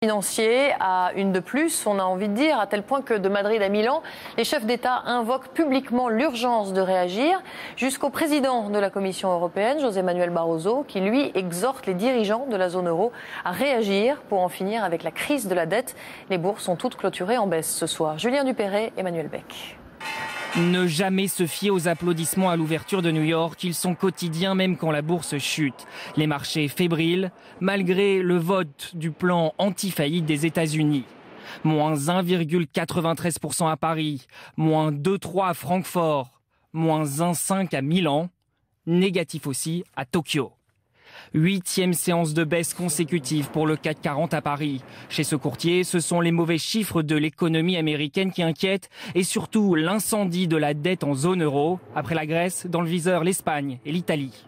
Financier à une de plus, on a envie de dire, à tel point que de Madrid à Milan, les chefs d'État invoquent publiquement l'urgence de réagir, jusqu'au président de la Commission européenne, José Manuel Barroso, qui lui exhorte les dirigeants de la zone euro à réagir pour en finir avec la crise de la dette. Les bourses sont toutes clôturées en baisse ce soir. Julien Dupéret, Emmanuel Beck. Ne jamais se fier aux applaudissements à l'ouverture de New York, ils sont quotidiens même quand la bourse chute. Les marchés fébriles, malgré le vote du plan anti-faillite des États-Unis. Moins 1,93% à Paris, moins 2,3% à Francfort, moins 1,5% à Milan, négatif aussi à Tokyo. 8e séance de baisse consécutive pour le CAC 40 à Paris. Chez ce courtier, ce sont les mauvais chiffres de l'économie américaine qui inquiètent et surtout l'incendie de la dette en zone euro. Après la Grèce, dans le viseur l'Espagne et l'Italie.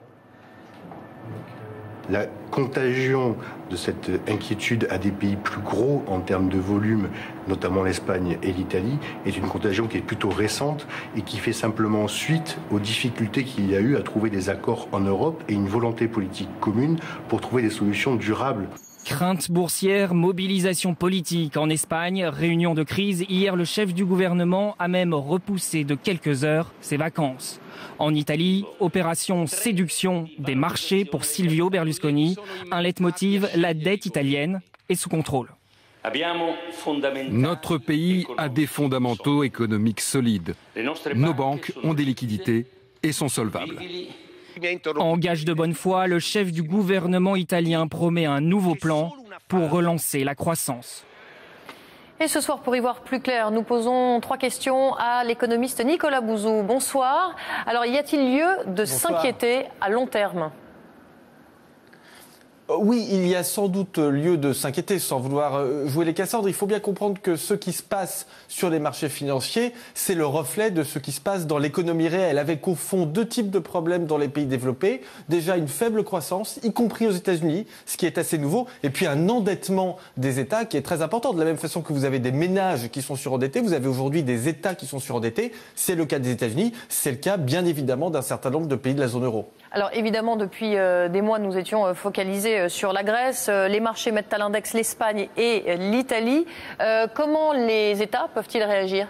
La contagion de cette inquiétude à des pays plus gros en termes de volume, notamment l'Espagne et l'Italie, est une contagion qui est plutôt récente et qui fait simplement suite aux difficultés qu'il y a eu à trouver des accords en Europe et une volonté politique commune pour trouver des solutions durables. Crainte boursière, mobilisation politique en Espagne, réunion de crise. Hier, le chef du gouvernement a même repoussé de quelques heures ses vacances. En Italie, opération séduction des marchés pour Silvio Berlusconi. Un leitmotiv, la dette italienne est sous contrôle. Notre pays a des fondamentaux économiques solides. Nos banques ont des liquidités et sont solvables. En gage de bonne foi, le chef du gouvernement italien promet un nouveau plan pour relancer la croissance. Et ce soir, pour y voir plus clair, nous posons 3 questions à l'économiste Nicolas Bouzou. Bonsoir. Alors, y a-t-il lieu de s'inquiéter à long terme ? Oui, il y a sans doute lieu de s'inquiéter sans vouloir jouer les Cassandres. Il faut bien comprendre que ce qui se passe sur les marchés financiers, c'est le reflet de ce qui se passe dans l'économie réelle, avec au fond 2 types de problèmes dans les pays développés. Déjà une faible croissance, y compris aux États-Unis, ce qui est assez nouveau, et puis un endettement des États qui est très important. De la même façon que vous avez des ménages qui sont surendettés, vous avez aujourd'hui des États qui sont surendettés. C'est le cas des États-Unis, c'est le cas bien évidemment d'un certain nombre de pays de la zone euro. Alors évidemment, depuis des mois, nous étions focalisés sur la Grèce. Les marchés mettent à l'index l'Espagne et l'Italie. Comment les États peuvent-ils réagir ?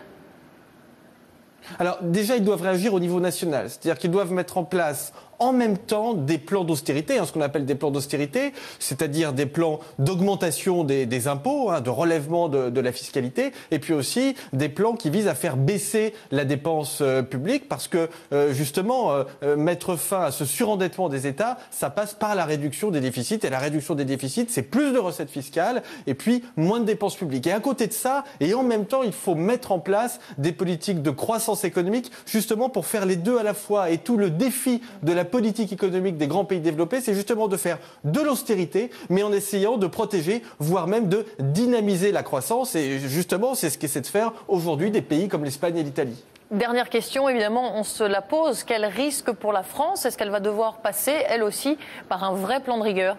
Alors déjà, ils doivent réagir au niveau national. C'est-à-dire qu'ils doivent mettre en place en même temps des plans d'austérité, ce qu'on appelle des plans d'austérité, c'est-à-dire des plans d'augmentation des impôts, de relèvement de la fiscalité, et puis aussi des plans qui visent à faire baisser la dépense publique, parce que justement, mettre fin à ce surendettement des États, ça passe par la réduction des déficits, et la réduction des déficits, c'est plus de recettes fiscales, et puis moins de dépenses publiques. Et à côté de ça, et en même temps, il faut mettre en place des politiques de croissance économique, justement pour faire les deux à la fois. Et tout le défi de la politique économique des grands pays développés, c'est justement de faire de l'austérité, mais en essayant de protéger, voire même de dynamiser la croissance. Et justement, c'est ce qu'essaient de faire aujourd'hui des pays comme l'Espagne et l'Italie. Dernière question, évidemment, on se la pose. Quel risque pour la France ? Est-ce qu'elle va devoir passer, elle aussi, par un vrai plan de rigueur ?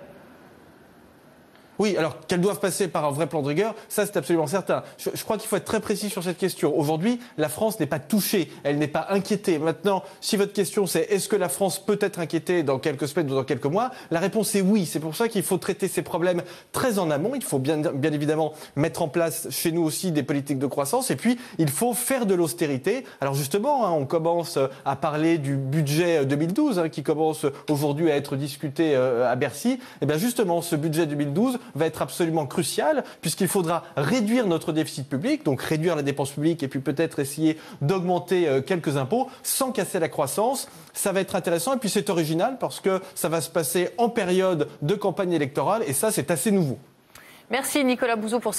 Oui, alors qu'elles doivent passer par un vrai plan de rigueur, ça c'est absolument certain. Je crois qu'il faut être très précis sur cette question. Aujourd'hui, la France n'est pas touchée, elle n'est pas inquiétée. Maintenant, si votre question c'est est-ce que la France peut être inquiétée dans quelques semaines ou dans quelques mois, la réponse est oui. C'est pour ça qu'il faut traiter ces problèmes très en amont. Il faut bien évidemment mettre en place chez nous aussi des politiques de croissance et puis il faut faire de l'austérité. Alors justement, on commence à parler du budget 2012 qui commence aujourd'hui à être discuté à Bercy. Et bien justement, ce budget 2012 va être absolument crucial puisqu'il faudra réduire notre déficit public, donc réduire la dépense publique et puis peut-être essayer d'augmenter quelques impôts sans casser la croissance. Ça va être intéressant et puis c'est original parce que ça va se passer en période de campagne électorale et ça c'est assez nouveau. Merci Nicolas Bouzou pour